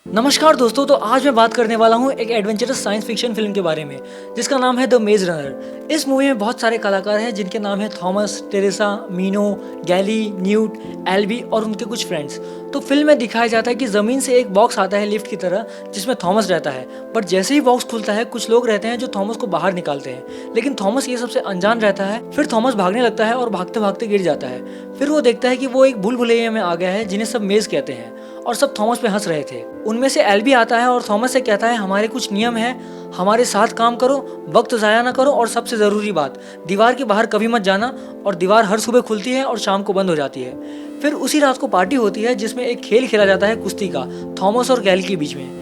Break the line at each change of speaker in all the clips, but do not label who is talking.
नमस्कार दोस्तों, तो आज मैं बात करने वाला हूँ एक एडवेंचरस साइंस फिक्शन फिल्म के बारे में जिसका नाम है द मेज रनर। इस मूवी में बहुत सारे कलाकार हैं जिनके नाम है थॉमस, टेरेसा, मीनो, गैली, न्यूट, एल्बी और उनके कुछ फ्रेंड्स। तो फिल्म में दिखाया जाता है कि ज़मीन से एक बॉक्स आता है लिफ्ट की तरह जिसमें थॉमस रहता है, बट जैसे ही बॉक्स खुलता है कुछ लोग रहते हैं जो थॉमस को बाहर निकालते हैं, लेकिन थॉमस ये सबसे अनजान रहता है। फिर थॉमस भागने लगता है और भागते भागते गिर जाता है। फिर वो देखता है कि वो एक भूल भुलैया में आ गया है जिन्हें सब मेज कहते हैं और सब थॉमस पे हंस रहे थे। उनमें से एल्बी आता है और थॉमस से कहता है हमारे कुछ नियम हैं, हमारे साथ काम करो, वक्त ज़ाया ना करो और सबसे ज़रूरी बात, दीवार के बाहर कभी मत जाना। और दीवार हर सुबह खुलती है और शाम को बंद हो जाती है। फिर उसी रात को पार्टी होती है जिसमें एक खेल खेला जाता है कुश्ती का, थॉमस और गैल के बीच में।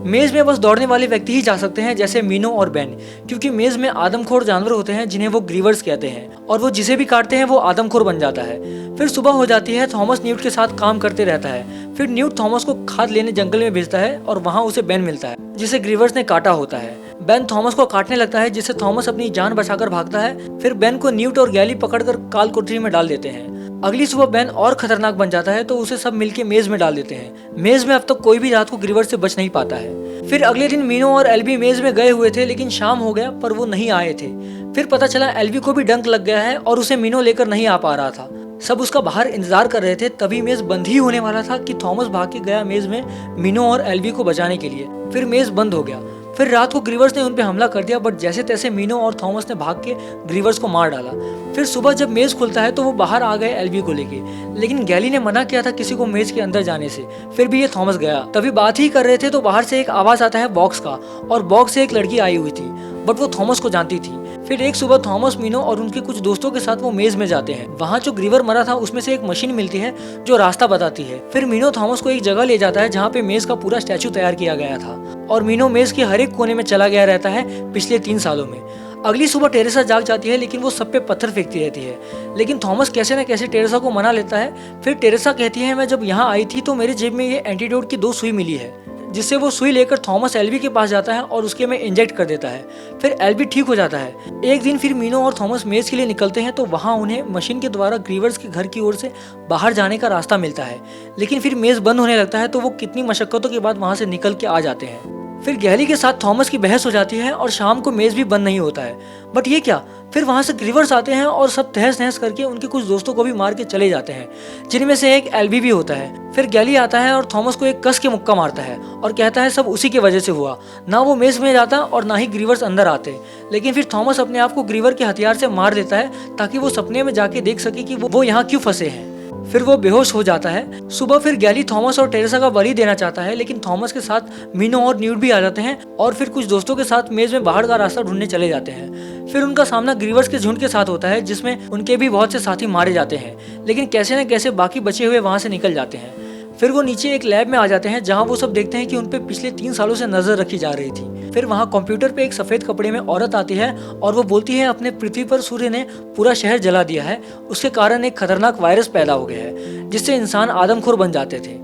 मेज़ में बस दौड़ने वाले व्यक्ति ही जा सकते हैं जैसे मीनो और बेन, क्योंकि मेज़ में आदमखोर जानवर होते हैं जिन्हें वो ग्रीवर्स कहते हैं और वो जिसे भी काटते हैं वो आदमखोर बन जाता है। फिर सुबह हो जाती है, थॉमस न्यूट के साथ काम करते रहता है। फिर न्यूट थॉमस को खाद लेने जंगल में भेजता है और वहाँ उसे बेन मिलता है जिसे ग्रीवर्स ने काटा होता है। बेन थॉमस को काटने लगता है जिससे थॉमस अपनी जान बचाकर भागता है। फिर बेन को न्यूट और गैली पकड़कर काल कोठरी में डाल देते हैं। अगली सुबह बेन और खतरनाक बन जाता है तो उसे सब मिलके मेज में डाल देते हैं। मेज में अब तक कोई भी रात को ग्रीवर्स से बच नहीं पाता है। फिर अगले दिन मीनो और एल्बी मेज में गए हुए थे लेकिन शाम हो गया पर वो नहीं आए थे। फिर पता चला एल्बी को भी डंक लग गया है और उसे मीनो लेकर नहीं आ पा रहा था। सब उसका बाहर इंतजार कर रहे थे, तभी मेज बंद ही होने वाला था कि थॉमस भाग के गया मेज में मीनो और एल्बी को बचाने के लिए। फिर मेज बंद हो गया। फिर रात को ग्रीवर्स ने उन पे हमला कर दिया, बट जैसे तैसे मीनो और थॉमस ने भाग के ग्रीवर्स को मार डाला। फिर सुबह जब मेज खुलता है तो वो बाहर आ गए एल्बी को लेके, लेकिन गैली ने मना किया था किसी को मेज के अंदर जाने से। फिर भी ये थॉमस गया। तभी बात ही कर रहे थे तो बाहर से एक आवाज आता है बॉक्स का, और बॉक्स से एक लड़की आई हुई थी, बट वो थॉमस को जानती थी। फिर एक सुबह थॉमस, मीनो और उनके कुछ दोस्तों के साथ वो मेज में जाते हैं। वहाँ जो ग्रीवर मरा था उसमें से एक मशीन मिलती है जो रास्ता बताती है। फिर मीनो थॉमस को एक जगह ले जाता है जहाँ पे मेज का पूरा स्टैचू तैयार किया गया था, और मीनो मेज के हर एक कोने में चला गया रहता है पिछले 3 सालों में। अगली सुबह टेरेसा जाग जाती है लेकिन वो सब पे पत्थर फेंकती रहती है, लेकिन थॉमस कैसे न कैसे टेरेसा को मना लेता है। फिर टेरेसा कहती है मैं जब यहाँ आई थी तो मेरे जेब में ये एंटीडोट की 2 सुई मिली है, जिससे वो सुई लेकर थॉमस एल्बी के पास जाता है और उसके में इंजेक्ट कर देता है। फिर एल्बी ठीक हो जाता है। एक दिन फिर मीनो और थॉमस मेज के लिए निकलते हैं तो वहाँ उन्हें मशीन के द्वारा ग्रीवर्स के घर की ओर से बाहर जाने का रास्ता मिलता है, लेकिन फिर मेज बंद होने लगता है तो वो कितनी मशक्कतों के बाद वहाँ से निकल के आ जाते हैं। फिर गैली के साथ थॉमस की बहस हो जाती है और शाम को मेज भी बंद नहीं होता है। बट ये क्या, फिर वहाँ से ग्रीवर्स आते हैं और सब तहस नहस करके उनके कुछ दोस्तों को भी मार के चले जाते हैं, जिनमें से एक एल्बी भी होता है। फिर गैली आता है और थॉमस को एक कस के मुक्का मारता है और कहता है सब उसी की वजह से हुआ, ना वो मेज में जाता और ना ही ग्रीवर्स अंदर आते। लेकिन फिर थॉमस अपने आप को ग्रीवर के हथियार से मार देता है ताकि वो सपने में जाके देख सके कि वो यहाँ क्यों फंसे हैं। फिर वो बेहोश हो जाता है। सुबह फिर गैली थॉमस और टेरेसा का बलि देना चाहता है, लेकिन थॉमस के साथ मीनो और न्यूट भी आ जाते हैं और फिर कुछ दोस्तों के साथ मेज में बाहर का रास्ता ढूंढने चले जाते हैं। फिर उनका सामना ग्रीवर्स के झुंड के साथ होता है जिसमें उनके भी बहुत से साथी मारे जाते हैं, लेकिन कैसे न कैसे बाकी बचे हुए वहां से निकल जाते हैं। फिर वो नीचे एक लैब में आ जाते हैं जहाँ वो सब देखते हैं कि उन पे पिछले 3 सालों से नजर रखी जा रही थी। फिर वहाँ कंप्यूटर पे एक सफेद कपड़े में औरत आती है और वो बोलती है अपने पृथ्वी पर सूर्य ने पूरा शहर जला दिया है, उसके कारण एक खतरनाक वायरस पैदा हो गया है जिससे इंसान आदमखोर बन जाते थे।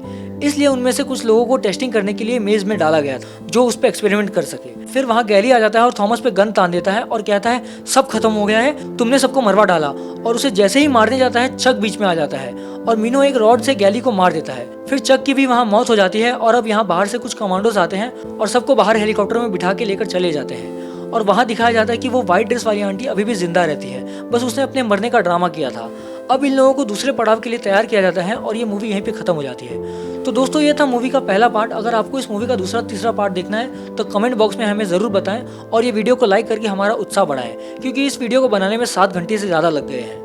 इसलिए उनमें से कुछ लोगों को टेस्टिंग करने के लिए मेज में डाला गया था जो उस पर एक्सपेरिमेंट कर सके। फिर वहाँ गैली आ जाता है और थॉमस पे गन तान देता है और कहता है सब खत्म हो गया है, तुमने सबको मरवा डाला। और उसे जैसे ही मारने जाता है चक बीच में आ जाता है और मीनो एक रॉड से गैली को मार देता है। फिर चक की भी वहाँ मौत हो जाती है और अब यहाँ बाहर से कुछ कमांडोज आते हैं और सबको बाहर हेलीकॉप्टर में बिठा के लेकर चले जाते हैं। और वहाँ दिखाया जाता है कि वो व्हाइट ड्रेस वाली आंटी अभी भी जिंदा रहती है, बस उसने अपने मरने का ड्रामा किया था। अब इन लोगों को दूसरे पड़ाव के लिए तैयार किया जाता है और ये मूवी यहीं पे खत्म हो जाती है। तो दोस्तों ये था मूवी का पहला पार्ट। अगर आपको इस मूवी का दूसरा तीसरा पार्ट देखना है तो कमेंट बॉक्स में हमें ज़रूर बताएं और ये वीडियो को लाइक करके हमारा उत्साह बढ़ाएं, क्योंकि इस वीडियो को बनाने में 7 घंटे से ज़्यादा लग गए हैं।